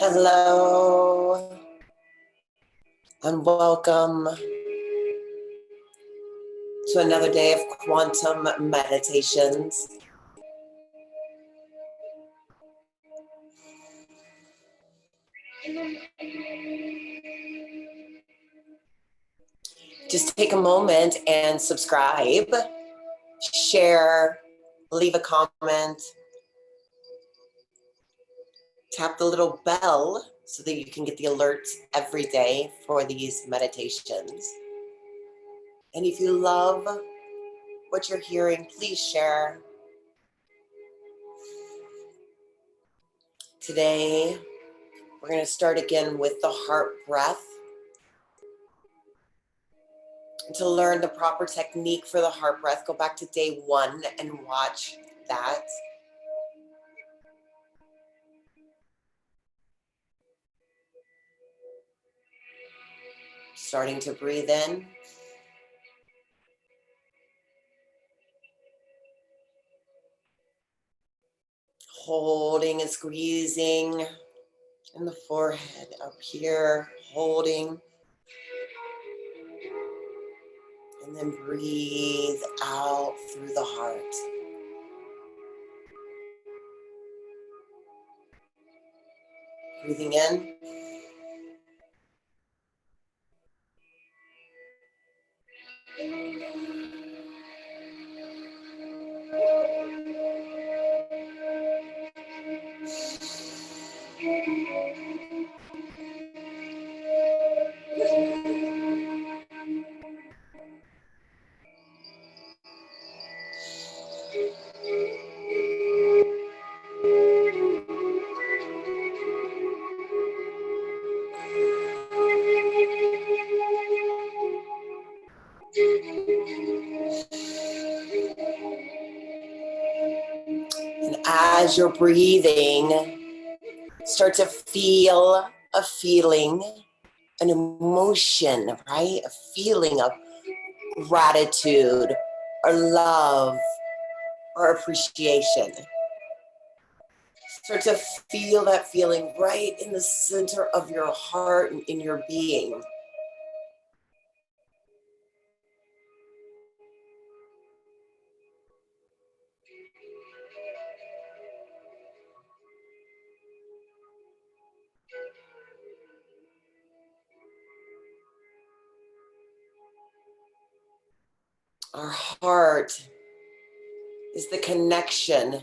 Hello and welcome to another day of quantum meditations. Just take a moment and subscribe, share, leave a comment, tap the little bell so that you can get the alerts every day for these meditations. And if you love what you're hearing, please share. Today, we're going to start again with the heart breath. To learn the proper technique for the heart breath, go back to day 1 and watch that. Starting to breathe in. Holding and squeezing in the forehead, up here, holding. And then breathe out through the heart. Breathing in. And as you're breathing, start to feel a feeling, an emotion, right? A feeling of gratitude or love or appreciation. Start to feel that feeling right in the center of your heart and in your being. Our heart is the connection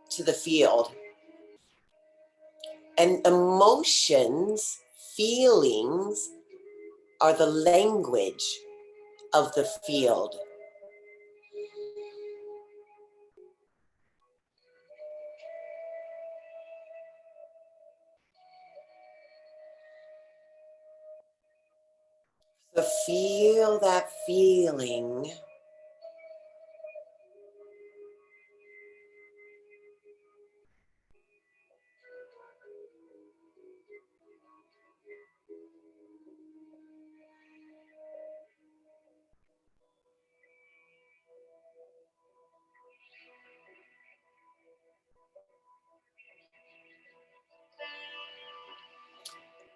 to the field. And emotions, feelings, are the language of the field. So feel that feeling.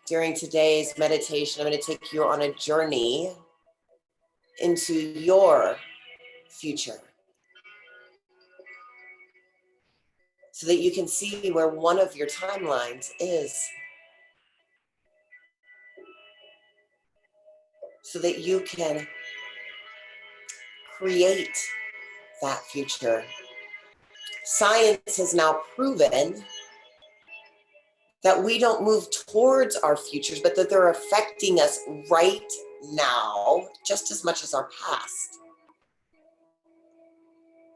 During today's meditation, I'm going to take you on a journey into your future so that you can see where one of your timelines is, so that you can create that future. Science has now proven that we don't move towards our futures, but that they're affecting us right now just as much as our past.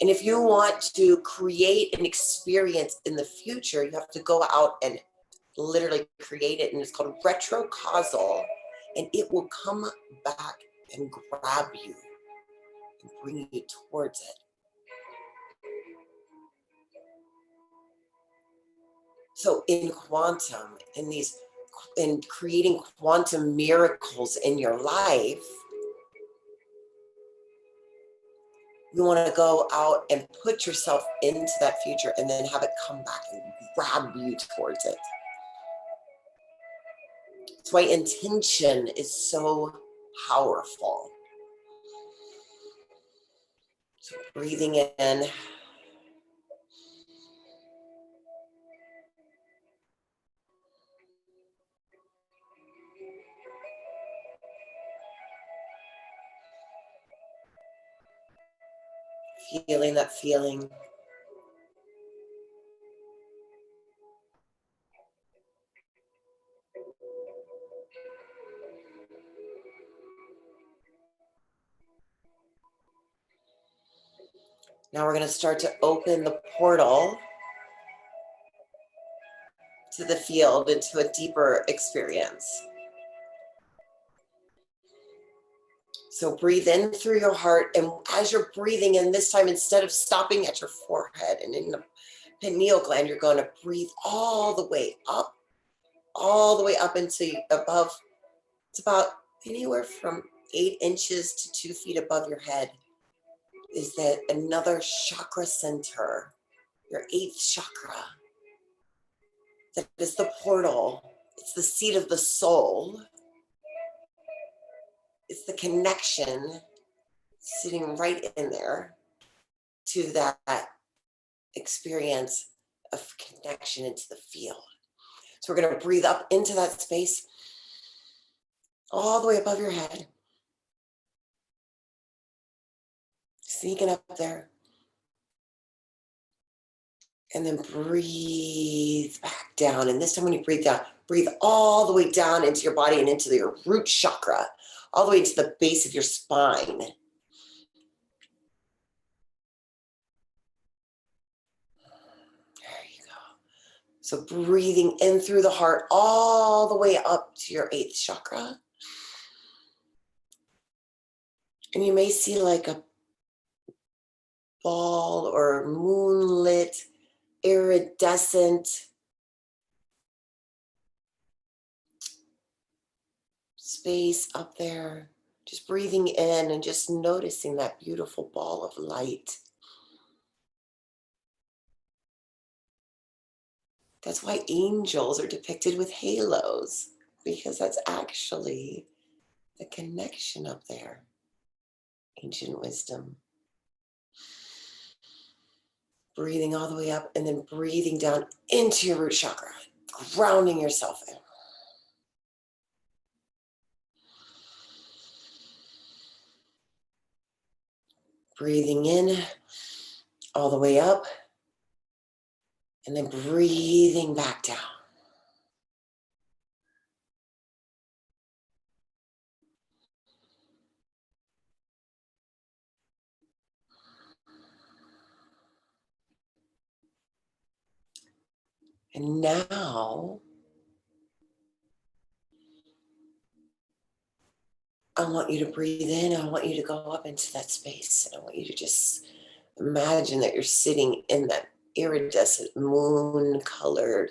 And if you want to create an experience in the future, you have to go out and literally create it. And it's called retrocausal. And it will come back and grab you and bring you towards it. So in quantum, in creating quantum miracles in your life, you want to go out and put yourself into that future and then have it come back and grab you towards it. That's why intention is so powerful. So breathing in. Feeling that feeling. Now we're going to start to open the portal to the field, into a deeper experience. So breathe in through your heart, and as you're breathing in this time, instead of stopping at your forehead and in the pineal gland, you're going to breathe all the way up into above. It's about anywhere from 8 inches to 2 feet above your head. Is that another chakra center, your 8th chakra? That is the portal. It's the seat of the soul. It's the connection sitting right in there to that experience of connection into the field. So we're going to breathe up into that space all the way above your head. Sneaking up there. And then breathe back down. And this time when you breathe down, breathe all the way down into your body and into your root chakra, all the way to the base of your spine. There you go. So breathing in through the heart all the way up to your 8th chakra. And you may see like a ball or moonlit, iridescent space up there. Just breathing in and just noticing that beautiful ball of light. That's why angels are depicted with halos, because that's actually the connection up there. Ancient wisdom. Breathing all the way up and then breathing down into your root chakra, grounding yourself in. Breathing in all the way up and then breathing back down. And now I want you to breathe in. I want you to go up into that space. And I want you to just imagine that you're sitting in that iridescent moon-colored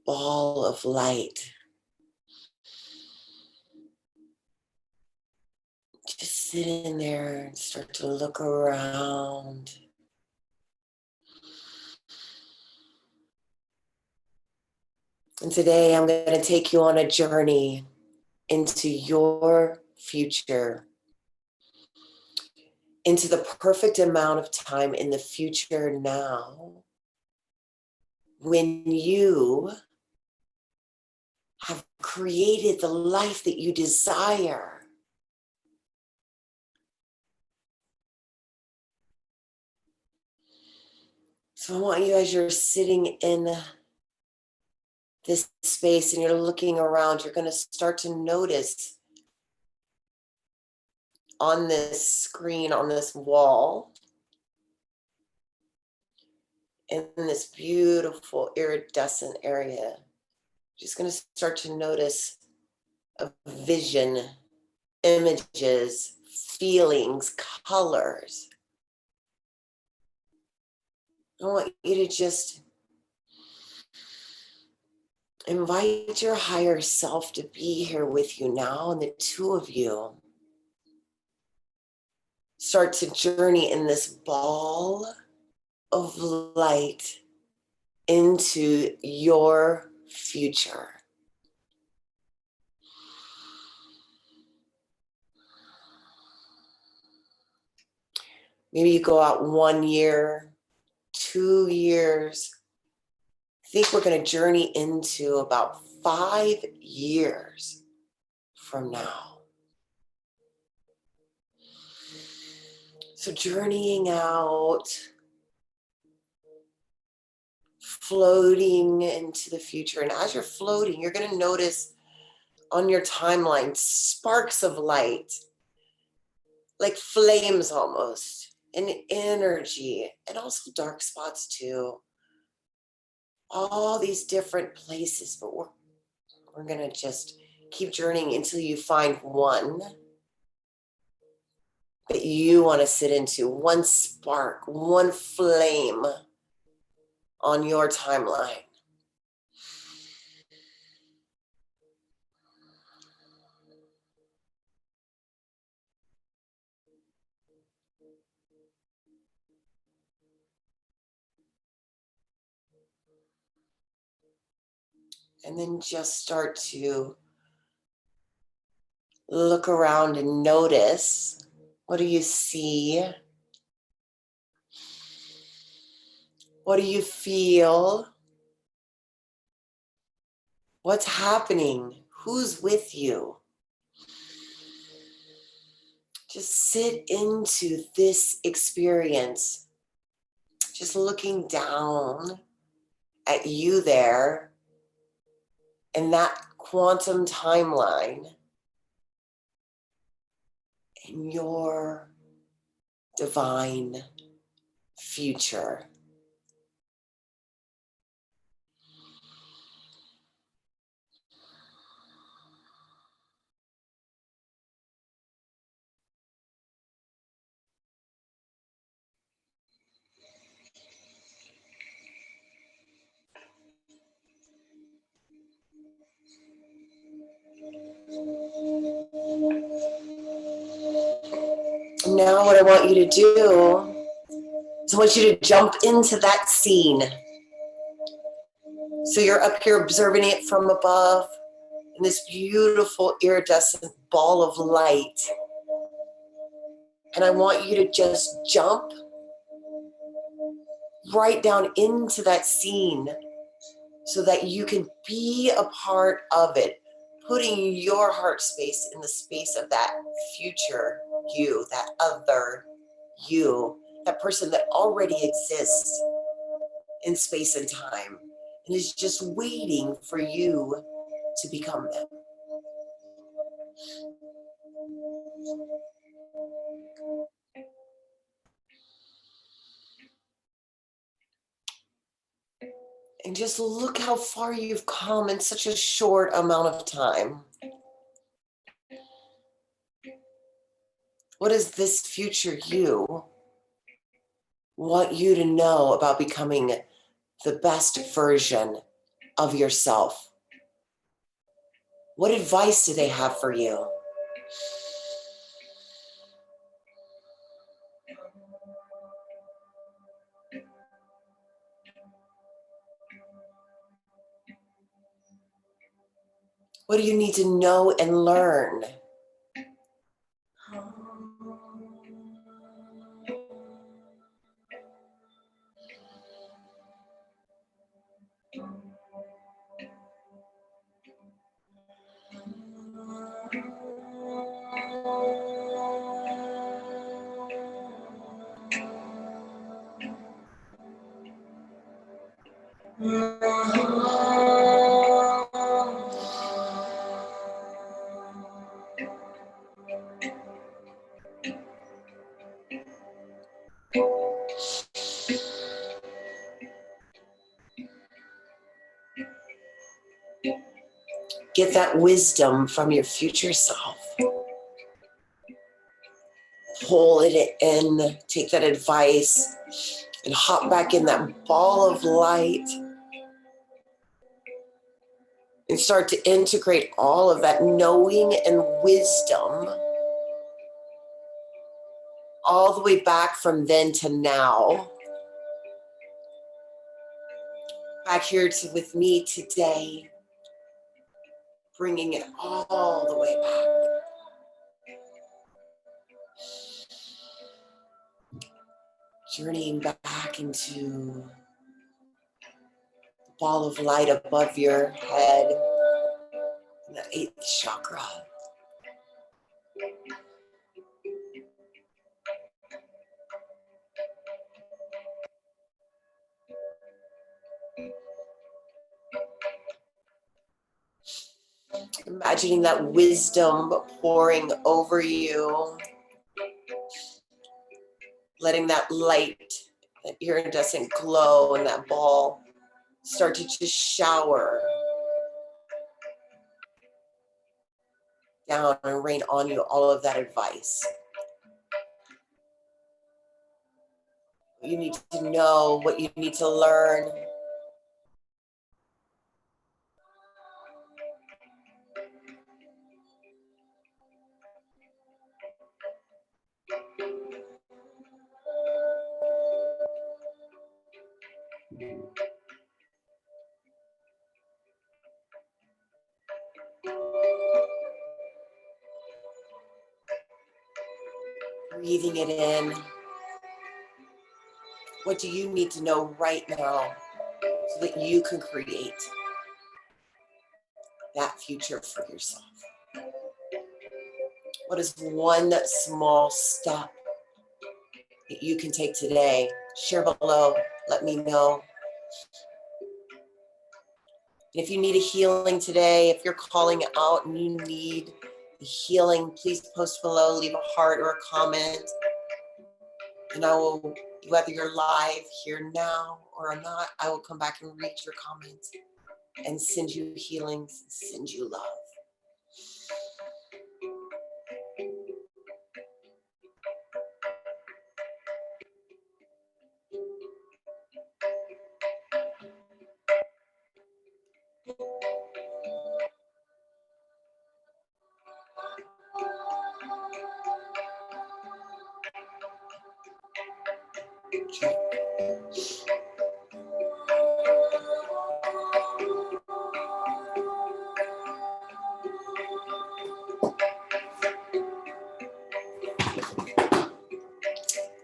ball of light. Just sit in there and start to look around. And today I'm going to take you on a journey into your future, into the perfect amount of time in the future now, when you have created the life that you desire. So I want you, as you're sitting in this space and you're looking around, you're going to start to notice on this screen, on this wall, in this beautiful iridescent area, just going to start to notice a vision, images, feelings, colors. I want you to just invite your higher self to be here with you now, and the two of you start to journey in this ball of light into your future. Maybe you go out 1 year, 2 years. I think we're going to journey into about 5 years from now. So journeying out, floating into the future. And as you're floating, you're going to notice on your timeline sparks of light, like flames almost, and energy, and also dark spots too. All these different places, but we're going to just keep journeying until you find one that you want to sit into, one spark, one flame on your timeline. And then just start to look around and notice, what do you see? What do you feel? What's happening? Who's with you? Just sit into this experience, just looking down at you there in that quantum timeline in your divine future. Now what I want you to do is I want you to jump into that scene. So you're up here observing it from above in this beautiful iridescent ball of light. And I want you to just jump right down into that scene so that you can be a part of it, putting your heart space in the space of that future you, that other you, that person that already exists in space and time and is just waiting for you to become them. And just look how far you've come in such a short amount of time. What does this future you want you to know about becoming the best version of yourself? What advice do they have for you? What do you need to know and learn? Get that wisdom from your future self. Pull it in, take that advice, and hop back in that ball of light and start to integrate all of that knowing and wisdom all the way back from then to now, back back here with me today, bringing it all the way back. Journeying back into the ball of light above your head, in the 8th chakra. Imagining that wisdom pouring over you, letting that light, that iridescent glow in that ball start to just shower down and rain on you all of that advice. What you need to know, what you need to learn. Breathing it in. What do you need to know right now so that you can create that future for yourself? What is one small step that you can take today? Share below, let me know. And if you need a healing today, if you're calling out and you need a healing, please post below, leave a heart or a comment. And I will, whether you're live here now or not, I will come back and read your comments and send you healings, send you love.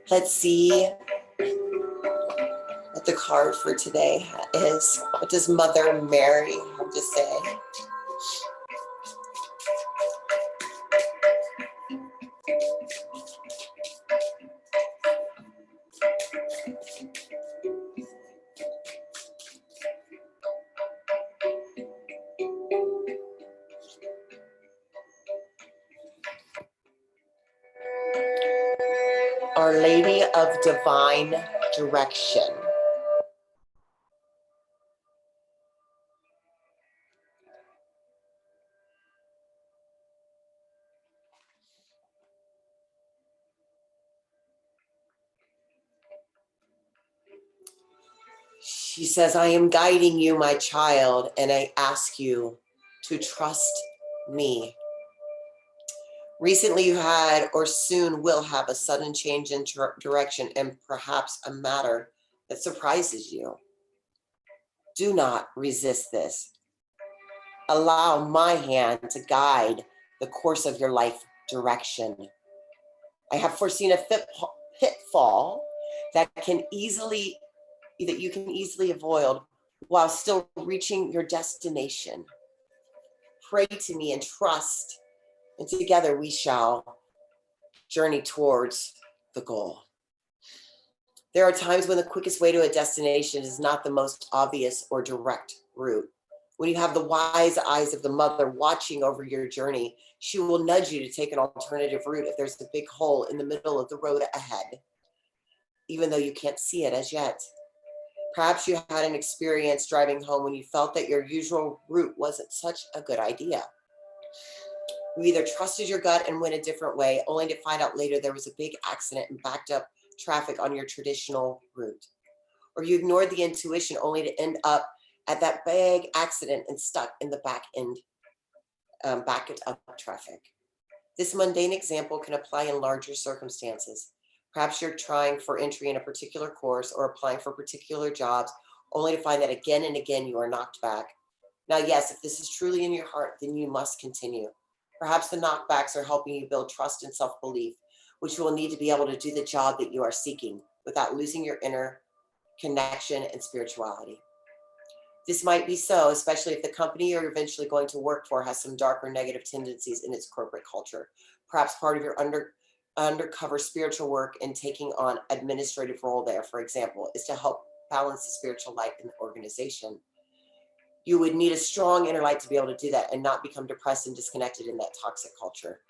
Let's see what the card for today is. What does Mother Mary have to say? Our Lady of Divine Direction. She says, I am guiding you, my child, and I ask you to trust me. Recently you had or soon will have a sudden change in direction and perhaps a matter that surprises you. Do not resist this. Allow my hand to guide the course of your life direction. I have foreseen a pitfall that you can easily avoid while still reaching your destination. Pray to me and trust, and together we shall journey towards the goal. There are times when the quickest way to a destination is not the most obvious or direct route. When you have the wise eyes of the mother watching over your journey, she will nudge you to take an alternative route if there's a big hole in the middle of the road ahead, even though you can't see it as yet. Perhaps you had an experience driving home when you felt that your usual route wasn't such a good idea. You either trusted your gut and went a different way, only to find out later there was a big accident and backed up traffic on your traditional route. Or you ignored the intuition only to end up at that big accident and stuck in the backed up traffic. This mundane example can apply in larger circumstances. Perhaps you're trying for entry in a particular course or applying for particular jobs, only to find that again and again you are knocked back. Now, yes, if this is truly in your heart, then you must continue. Perhaps the knockbacks are helping you build trust and self-belief, which you will need to be able to do the job that you are seeking without losing your inner connection and spirituality. This might be so, especially if the company you're eventually going to work for has some dark or negative tendencies in its corporate culture. Perhaps part of your undercover spiritual work and taking on administrative role there, for example, is to help balance the spiritual light in the organization. You would need a strong inner light to be able to do that and not become depressed and disconnected in that toxic culture.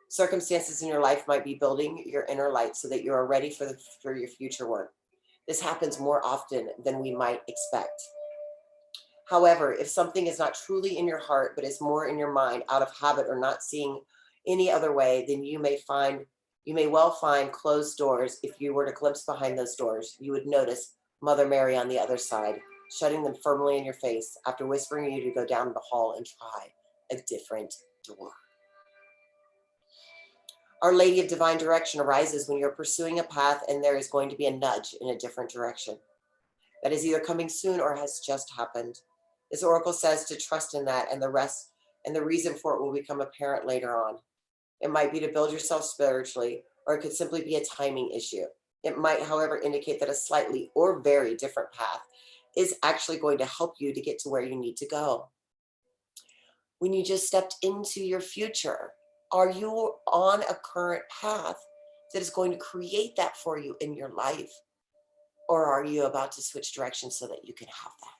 Circumstances in your life might be building your inner light so that you are ready for your future work. This happens more often than we might expect. However, if something is not truly in your heart, but is more in your mind out of habit or not seeing any other way, then you may well find closed doors. If you were to glimpse behind those doors, you would notice Mother Mary on the other side, shutting them firmly in your face after whispering you to go down the hall and try a different door. Our Lady of Divine Direction arises when you're pursuing a path and there is going to be a nudge in a different direction. That is either coming soon or has just happened. This oracle says to trust in that, and the rest and the reason for it will become apparent later on. It might be to build yourself spiritually, or it could simply be a timing issue. It might, however, indicate that a slightly or very different path is actually going to help you to get to where you need to go. When you just stepped into your future, are you on a current path that is going to create that for you in your life? Or are you about to switch directions so that you can have that?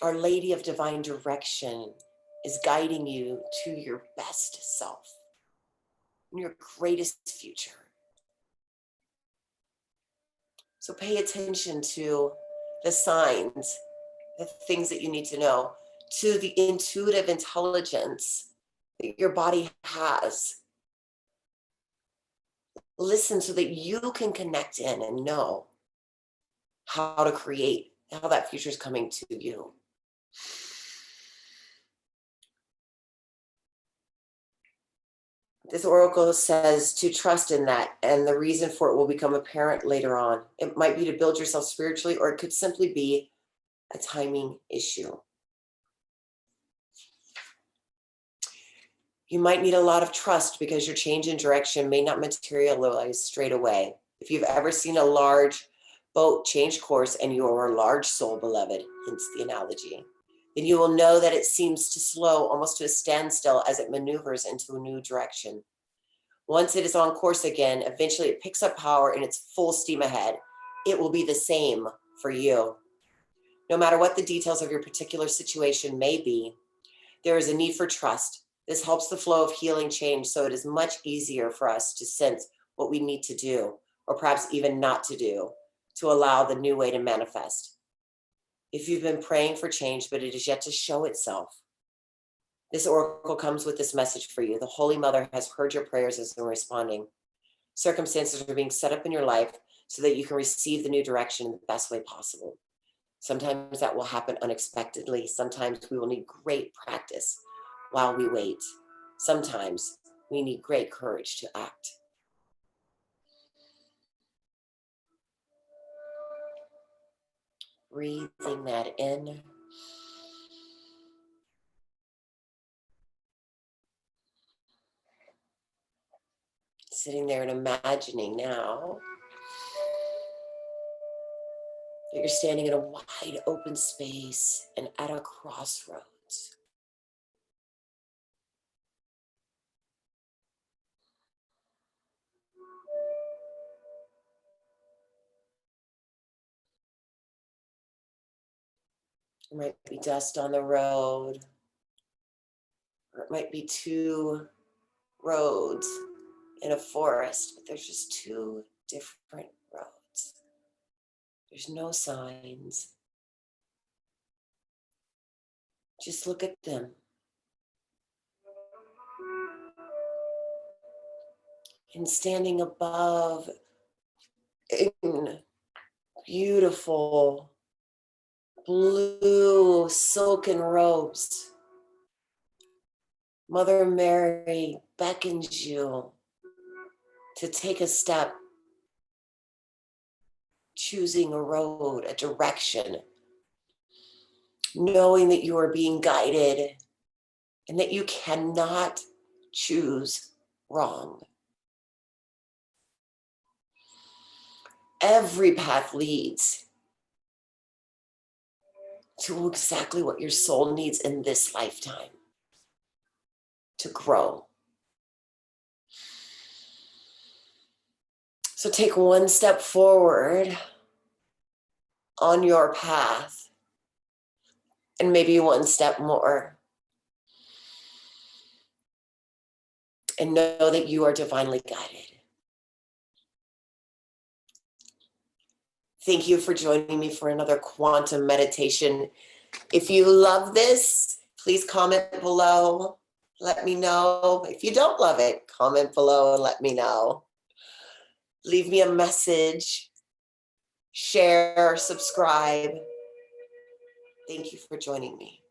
Our Lady of Divine Direction is guiding you to your best self, your greatest future. So pay attention to the signs, the things that you need to know, to the intuitive intelligence that your body has. Listen so that you can connect in and know how to create, how that future is coming to you. This oracle says to trust in that, and the reason for it will become apparent later on. It might be to build yourself spiritually, or it could simply be a timing issue. You might need a lot of trust because your change in direction may not materialize straight away. If you've ever seen a large boat change course and you are a large soul, beloved, hence the analogy, then you will know that it seems to slow almost to a standstill as it maneuvers into a new direction. Once it is on course again, eventually it picks up power and it's full steam ahead. It will be the same for you. No matter what the details of your particular situation may be, there is a need for trust. This helps the flow of healing change, so it is much easier for us to sense what we need to do, or perhaps even not to do, to allow the new way to manifest. If you've been praying for change, but it is yet to show itself, this oracle comes with this message for you. The Holy Mother has heard your prayers and is responding. Circumstances are being set up in your life so that you can receive the new direction in the best way possible. Sometimes that will happen unexpectedly. Sometimes we will need great practice while we wait. Sometimes we need great courage to act. Breathing that in. Sitting there and imagining now that you're standing in a wide open space and at a crossroads. There might be dust on the road, or it might be two roads in a forest, but there's just two different roads. There's no signs. Just look at them. And standing above in beautiful blue silken robes, Mother Mary beckons you to take a step choosing a road, a direction, knowing that you are being guided and that you cannot choose wrong. Every path leads to exactly what your soul needs in this lifetime to grow. So take one step forward on your path and maybe one step more. And know that you are divinely guided. Thank you for joining me for another quantum meditation. If you love this, please comment below. Let me know. If you don't love it, comment below and let me know. Leave me a message. Share, subscribe. Thank you for joining me.